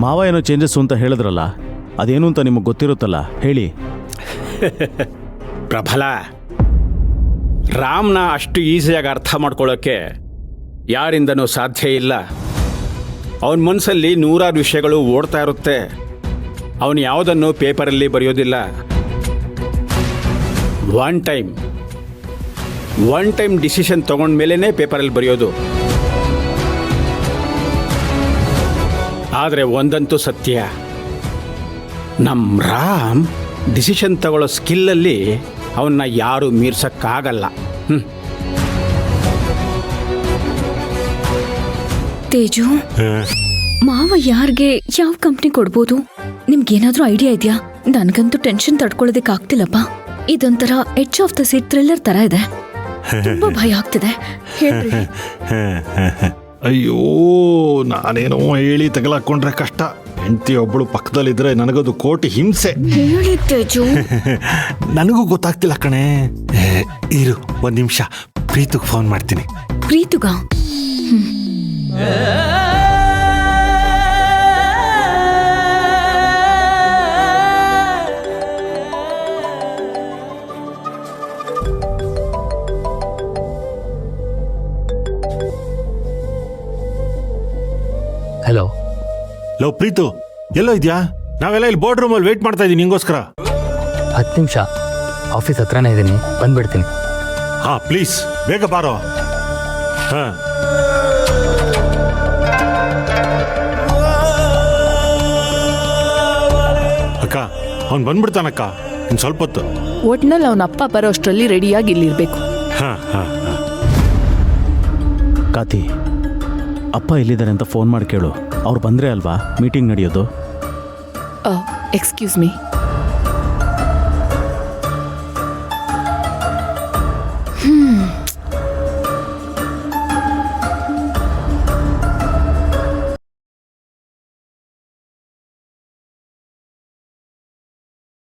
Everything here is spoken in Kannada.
ಮಾವ ಏನೋ ಚೇಂಜಸ್ ಅಂತ ಹೇಳಿದ್ರಲ್ಲ, ಅದೇನು ಅಂತ ನಿಮಗೆ ಗೊತ್ತಿರುತ್ತಲ್ಲ, ಹೇಳಿ. ಪ್ರಬಲ, ರಾಮ್ನ ಅಷ್ಟು ಈಸಿಯಾಗಿ ಅರ್ಥ ಮಾಡ್ಕೊಳ್ಳೋಕ್ಕೆ ಯಾರಿಂದನೂ ಸಾಧ್ಯ ಇಲ್ಲ. ಅವನ ಮನಸ್ಸಲ್ಲಿ ನೂರಾರು ವಿಷಯಗಳು ಓಡ್ತಾ ಇರುತ್ತೆ. ಅವನು ಯಾವುದನ್ನು ಪೇಪರಲ್ಲಿ ಬರೆಯೋದಿಲ್ಲ. ಒನ್ ಟೈಮ್ ಡಿಸಿಷನ್ ತಗೊಂಡ್ಮೇಲೇ ಪೇಪರಲ್ಲಿ ಬರೆಯೋದು. ಆದರೆ ಒಂದಂತೂ ಸತ್ಯ, ನಮ್ಮ ರಾಮ್ ಡಿಸಿಷನ್ ತಗೊಳ್ಳೋ ಸ್ಕಿಲ್ಲಲ್ಲಿ ಅವನ್ನ ಯಾರು ಮೀರ್ಸಕ್ಕಾಗಲ್ಲ. ತೇಜು, ಮಾವ ಯಾರಿಗೆ ಯಾವ ಕಂಪ್ನಿ ಕೊಡ್ಬೋದು? ನಿಮ್ಗೇನಾದ್ರೂ ಐಡಿಯಾ ಇದೆಯಾ? ನನ್ಗಂತೂ ಟೆನ್ಷನ್ ತಡ್ಕೊಳ್ಳೋದಕ್ಕೆ ಆಗ್ತಿಲ್ಲಪ್ಪ. ಇದೊಂಥರ edge of the seat thriller ತರ ಇದೆ. ತುಂಬಾ ಭಯ ಆಗ್ತಿದೆ. ಹೇಳ್ರಿ. ಅಯ್ಯೋ, ನಾನೇನೋ ಹೇಳಿ ತಗಲಾಕೊಂಡ್ರೆ ಕಷ್ಟ. ಹೆಂಡತಿ ಒಬ್ಬಳು ಪಕ್ಕದಲ್ಲಿದ್ರೆ ನನಗದು ಕೋಟಿ ಹಿಂಸೆ. ಹೇಳಿ ತೇಜು. ನನಗೂ ಗೊತ್ತಾಗ್ತಿಲ್ಲ ಕಣೆ. ಇರು ಒಂದ್ ನಿಮಿಷ, ಪ್ರೀತುಗ್ ಫೋನ್ ಮಾಡ್ತೀನಿ. ಪ್ರೀತುಗ? ಹಲೋ. ಲೋ ಪ್ರೀತು, ಎಲ್ಲೋ ಇದೆಯಾ? ನಾವೆಲ್ಲ ಇಲ್ಲಿ ಬೋರ್ಡ್ ರೂಮಲ್ಲಿ ವೇಟ್ ಮಾಡ್ತಾ ಇದ್ದೀನಿ ನಿಂಗೋಸ್ಕರ. 10 ನಿಮಿಷ, ಆಫೀಸ್ ಹತ್ರನೇ ಇದ್ದೀನಿ, ಬಂದ್ಬಿಡ್ತೀನಿ. ಹಾ ಪ್ಲೀಸ್ ಬೇಗ ಬಾರೋ. ಹಾ ಅಕ್ಕ, ಅವ್ನು ಬಂದ್ಬಿಡ್ತಾನಕ್ಕ, ಇನ್ನು ಸ್ವಲ್ಪ ಹೊತ್ತು. ಒಟ್ನಲ್ಲಿ ಅವನ ಅಪ್ಪ ಬರೋಷ್ಟರಲ್ಲಿ ರೆಡಿಯಾಗಿ ಇಲ್ಲಿರ್ಬೇಕು. ಹಾ ಹಾ ಹಾ. ಕಾತಿ, ಅಪ್ಪ ಎಲ್ಲಿದ್ದಾರೆ ಅಂತ ಫೋನ್ ಮಾಡಿ ಕೇಳು. ಅವ್ರು ಬಂದರೆ ಅಲ್ವಾ ಮೀಟಿಂಗ್ ನಡೆಯೋದು. Excuse me.